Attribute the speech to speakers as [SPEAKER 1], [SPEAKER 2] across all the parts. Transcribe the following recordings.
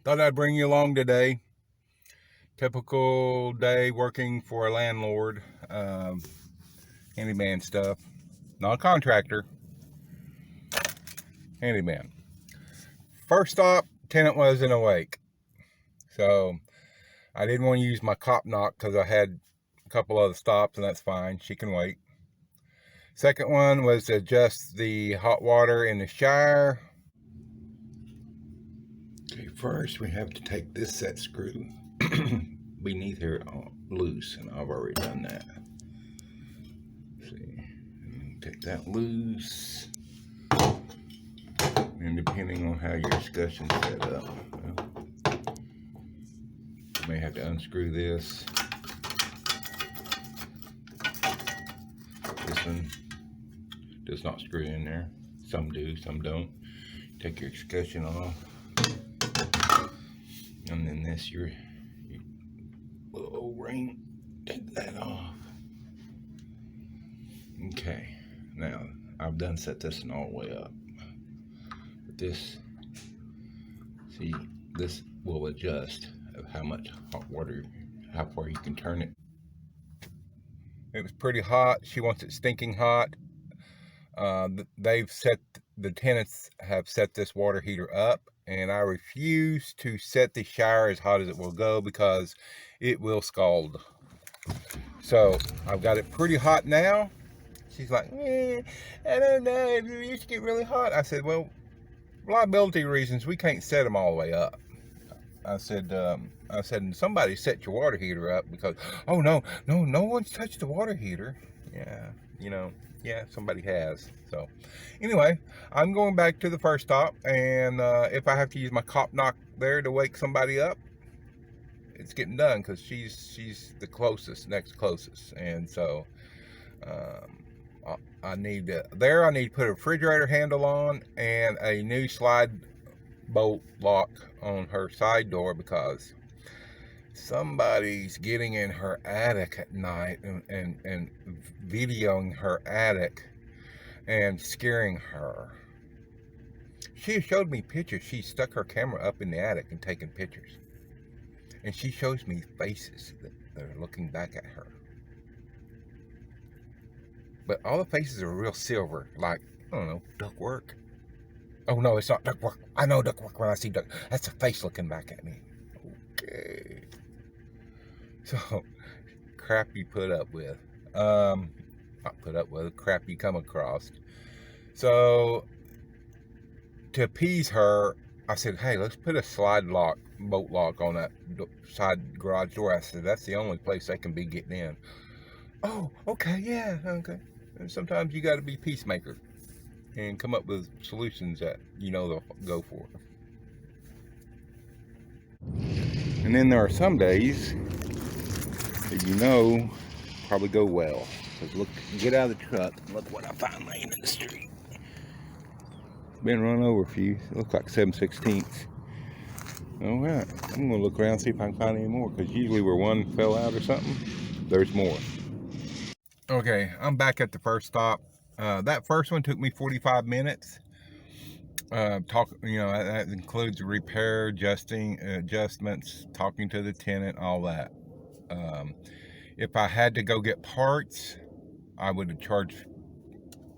[SPEAKER 1] Thought I'd bring you along today. Typical day working for a landlord, handyman stuff. Not a contractor, handyman. First stop, tenant wasn't awake. So I didn't want to use my cop knock because I had a couple other stops, and that's fine. She can wait. Second one was to adjust the hot water in the shower. Okay, first we have to take this set screw beneath here loose, and I've already done that. See, take that loose, and depending on how your discussion's set up, you may have to unscrew this. This one does not screw in there. Some do, some don't. Take your discussion off, and then this your little O-ring. Take that off. Okay, now I've done set this one all the way up. But this, see, this will adjust of how much hot water, how far you can turn it. It was pretty hot. She wants it stinking hot. The tenants have set this water heater up, and I refuse to set the shower as hot as it will go because it will scald. So I've got it pretty hot now. She's like, I don't know, it used to get really hot. I said, well, reliability reasons, we can't set them all the way up. I said, somebody set your water heater up because, oh no one's touched the water heater. Yeah, yeah, somebody has. So anyway, I'm going back to the first stop, and if I have to use my cop knock there to wake somebody up, it's getting done because she's the next closest, and so I need to put a refrigerator handle on and a new slide bolt lock on her side door because somebody's getting in her attic at night and videoing her attic and scaring her. She showed me pictures. She stuck her camera up in the attic and taking pictures, and she shows me faces that are looking back at her, but all the faces are real silver, like, I don't know, duckwork. Oh no, it's not duckwork. I know duckwork when I see duck. That's a face looking back at me. Okay. So, crap you put up with. Not put up with, crap you come across. So, to appease her, I said, hey, let's put a bolt lock on that side garage door. I said, that's the only place they can be getting in. Oh, okay, yeah, okay. And sometimes you got to be peacemaker and come up with solutions that they'll go for. And then there are some days that probably go well. Because look, get out of the truck and look what I found laying in the street. Been run over a few. It looks like 7/16. Alright, I'm going to look around and see if I can find any more, because usually where one fell out or something, there's more. Okay, I'm back at the first stop. That first one took me 45 minutes. That includes repair, adjustments, talking to the tenant, all that. If I had to go get parts, I would have charged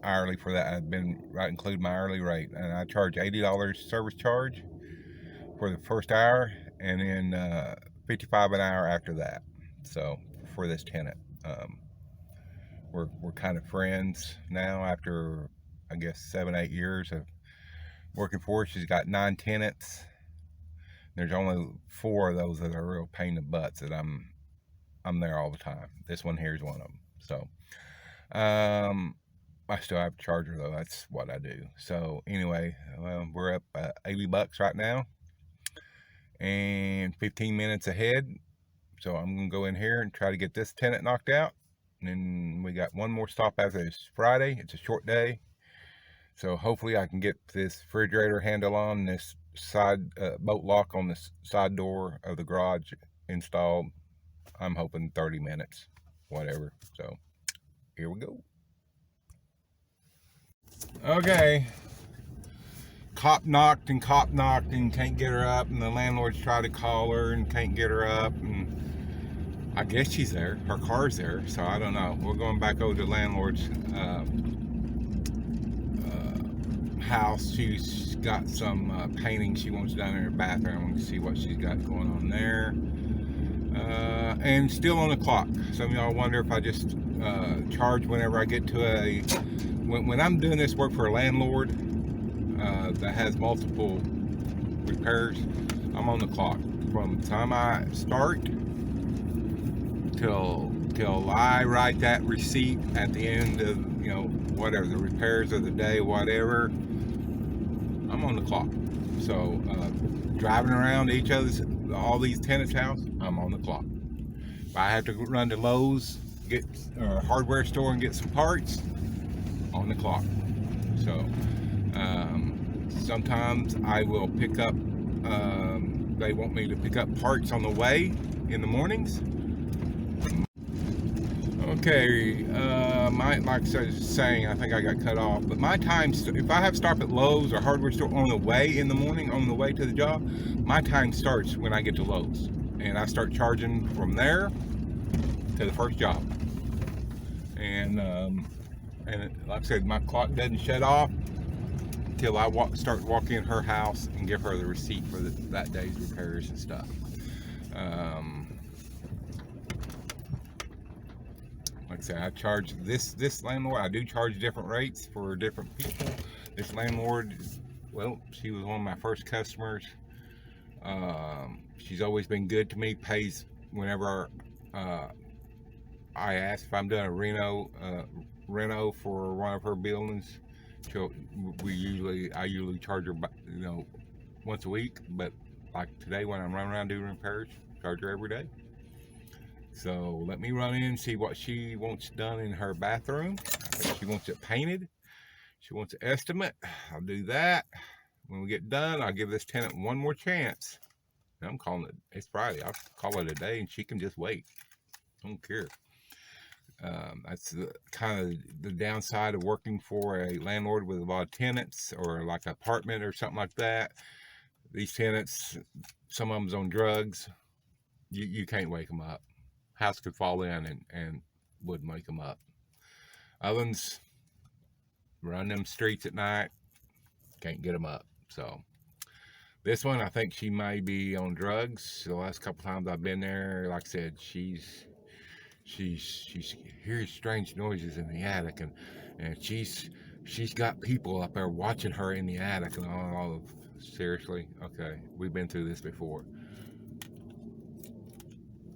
[SPEAKER 1] hourly for that. Include my hourly rate, and I charge $80 service charge for the first hour, and then $55 an hour after that. So for this tenant, we're kind of friends now after, I guess, 7-8 years of working for her. She's got 9 tenants. There's only 4 of those that are real pain in the butts that I'm there all the time. This one here is one of them. So I still have a charger though. That's what I do. So anyway, we're up $80 right now, and 15 minutes ahead. So I'm gonna go in here and try to get this tenant knocked out, and then we got one more stop after this Friday. It's a short day, so hopefully I can get this refrigerator handle on, this side bolt lock on this side door of the garage installed. I'm hoping 30 minutes, whatever. So here we go. Okay, cop knocked and can't get her up, and the landlord's tried to call her and can't get her up, and I guess she's there. Her car's there, so I don't know. We're going back over to the landlord's house. She's got some painting she wants done in her bathroom. I want to see what she's got going on there. And still on the clock. Some of y'all wonder if I just charge whenever I get to a... When I'm doing this work for a landlord that has multiple repairs, I'm on the clock. From the time I start till I write that receipt at the end of, you know, whatever, the repairs of the day, whatever, I'm on the clock. So driving around all these tenants' house, I'm on the clock. If I have to run to Lowe's, get a hardware store and get some parts, on the clock. So sometimes I will pick up, they want me to pick up parts on the way in the mornings. Okay, like I was saying, I think I got cut off, but my time, if I have to stop at Lowe's or hardware store on the way in the morning, on the way to the job, my time starts when I get to Lowe's, and I start charging from there to the first job. And like I said, my clock doesn't shut off until I start walking in her house and give her the receipt for that day's repairs and stuff. Like I said, I charge this landlord. I do charge different rates for different people. This landlord, well, she was one of my first customers. She's always been good to me. Pays whenever I ask if I'm doing a reno for one of her buildings. I usually charge her, you know, once a week. But like today, when I'm running around doing repairs, charge her every day. So let me run in and see what she wants done in her bathroom. She wants it painted. She wants an estimate. I'll do that. When we get done, I'll give this tenant one more chance. And I'm calling it, it's Friday. I'll call it a day and she can just wait. I don't care. That's kind of the downside of working for a landlord with a lot of tenants, or like an apartment or something like that. These tenants, some of them's on drugs. You can't wake them up. House could fall in and wouldn't wake them up. Others run them streets at night, can't get them up. So this one, I think she may be on drugs. The last couple times I've been there, like I said, she hears strange noises in the attic, and she's got people up there watching her in the attic and all. Seriously? Okay, we've been through this before.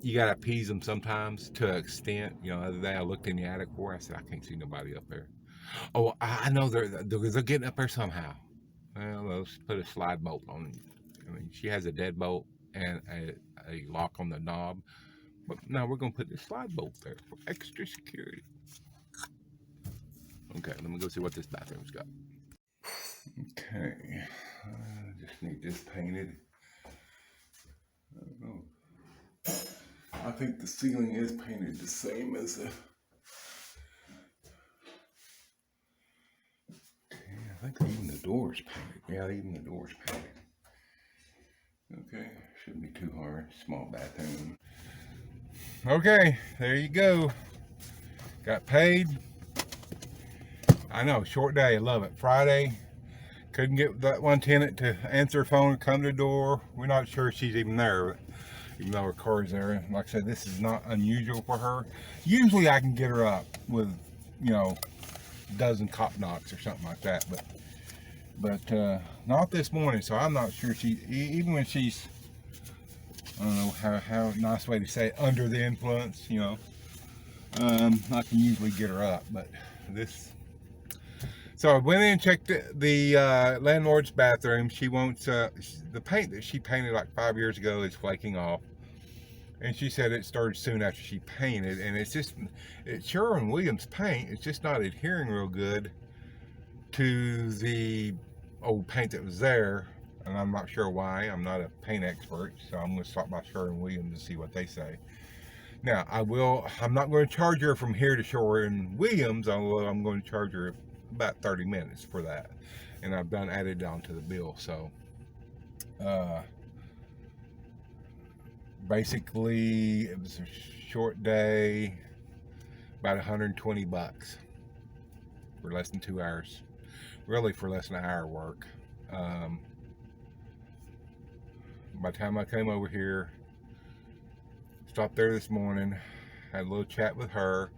[SPEAKER 1] You gotta appease them sometimes to an extent. You know, the other day I looked in the attic for her. I said, I can't see nobody up there. Oh, I know they're getting up there somehow. Well, let's put a slide bolt on. I mean, she has a deadbolt and a lock on the knob. But now we're going to put this slide bolt there for extra security. Okay, let me go see what this bathroom's got. Okay, I just need this painted. I don't know. I think the ceiling is painted the same as the... Okay, I think even the door's painted. Yeah, even the door's painted. Okay, shouldn't be too hard. Small bathroom. Okay, there you go. Got paid. I know, short day, I love it. Friday, couldn't get that one tenant to answer her phone or come to the door. We're not sure she's even there, even though her car's there. Like I said, this is not unusual for her. Usually I can get her up with, you know, a dozen cop knocks or something like that, but not this morning. So I'm not sure even when she's, I don't know how nice way to say it, under the influence, you know, I can usually get her up, but this. So I went in and checked the landlord's bathroom. She wants, the paint that she painted like 5 years ago is flaking off. And she said it started soon after she painted. And it's Sherwin-Williams paint. It's just not adhering real good to the old paint that was there. And I'm not sure why. I'm not a paint expert. So I'm going to stop by Sherwin-Williams and see what they say. Now, I'm not going to charge her from here to Sherwin-Williams, although I'm going to charge her about 30 minutes for that. and I've done added onto the bill. So basically it was a short day, about 120 bucks for less than 2 hours, really for less than an hour work. By the time I came over here, stopped there this morning, had a little chat with her,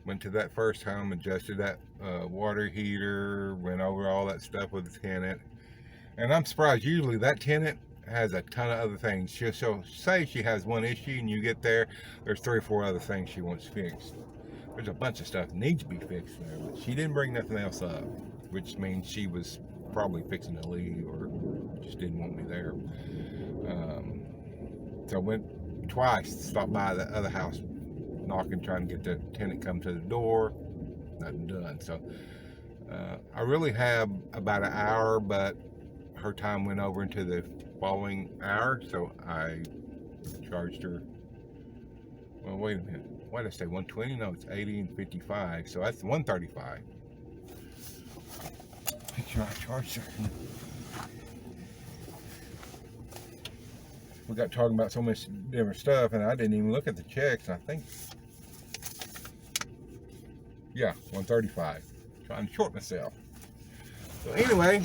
[SPEAKER 1] went to that first home, adjusted that water heater, went over all that stuff with the tenant. And I'm surprised, usually that tenant has a ton of other things. She'll say she has one issue, and you get there, there's 3 or 4 other things she wants fixed. There's a bunch of stuff that needs to be fixed there, but she didn't bring nothing else up, which means she was probably fixing to leave or just didn't want me there. So I went twice, stopped by the other house, knocking, trying to get the tenant come to the door. Nothing done. So I really have about an hour, but her time went over into the following hour, so I charged her. Well, wait a minute. Why did I say 120? No, it's 80 and 55, so that's 135. Make sure I charged her. We got talking about so much different stuff, and I didn't even look at the checks. I think, yeah, 135. Trying to short myself. So anyway,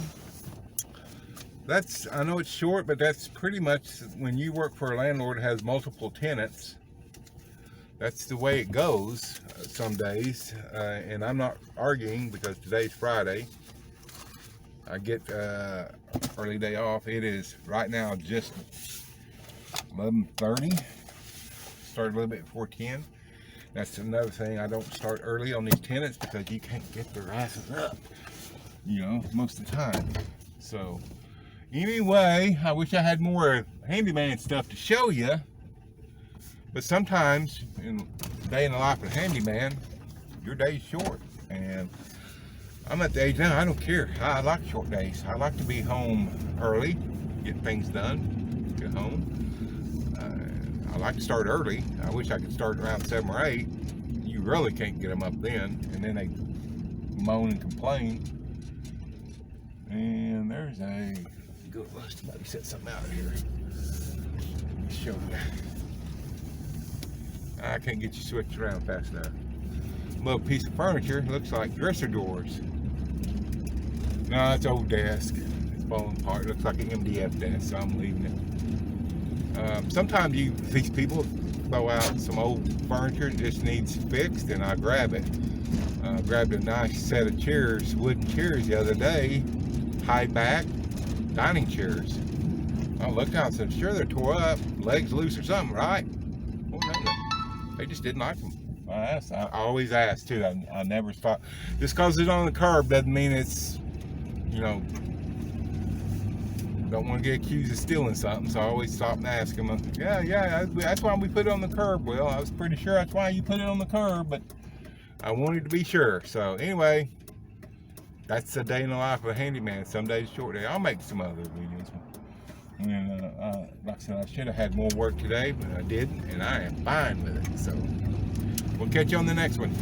[SPEAKER 1] that's, I know it's short, but that's pretty much when you work for a landlord that has multiple tenants. That's the way it goes some days, and I'm not arguing because today's Friday. I get early day off. It is right now just 11:30. Started a little bit before 10. That's another thing. I don't start early on these tenants because you can't get their asses up, you know, most of the time. So anyway, I wish I had more handyman stuff to show you. But sometimes, in the day in the life of a handyman, your day's short. And I'm at the age now, I don't care. I like short days. I like to be home early, get things done, get home. I like to start early. I wish I could start around 7 or 8. You really can't get them up then. And then they moan and complain. And there's a good list. Maybe set something out of here. Let me show you. I can't get you switched around fast enough. Little piece of furniture, looks like dresser doors. No, it's old desk. It's falling apart. It looks like an MDF desk, so I'm leaving it. Sometimes these people throw out some old furniture that just needs fixed, and I grab it. Grabbed a nice set of chairs, wooden chairs the other day, high back, dining chairs. I looked out and said, sure, they're tore up, legs loose or something, right? Well, no, they just didn't like them. I always ask too. I never stop. Just because it's on the curb doesn't mean it's, you know, don't want to get accused of stealing something. So I always stop and ask them. Yeah, that's why we put it on the curb. Well, I was pretty sure that's why you put it on the curb, but I wanted to be sure. So anyway, that's a day in the life of a handyman. Some days short day. I'll make some other videos. And like I said, I should have had more work today, but I didn't, and I am fine with it. So we'll catch you on the next one.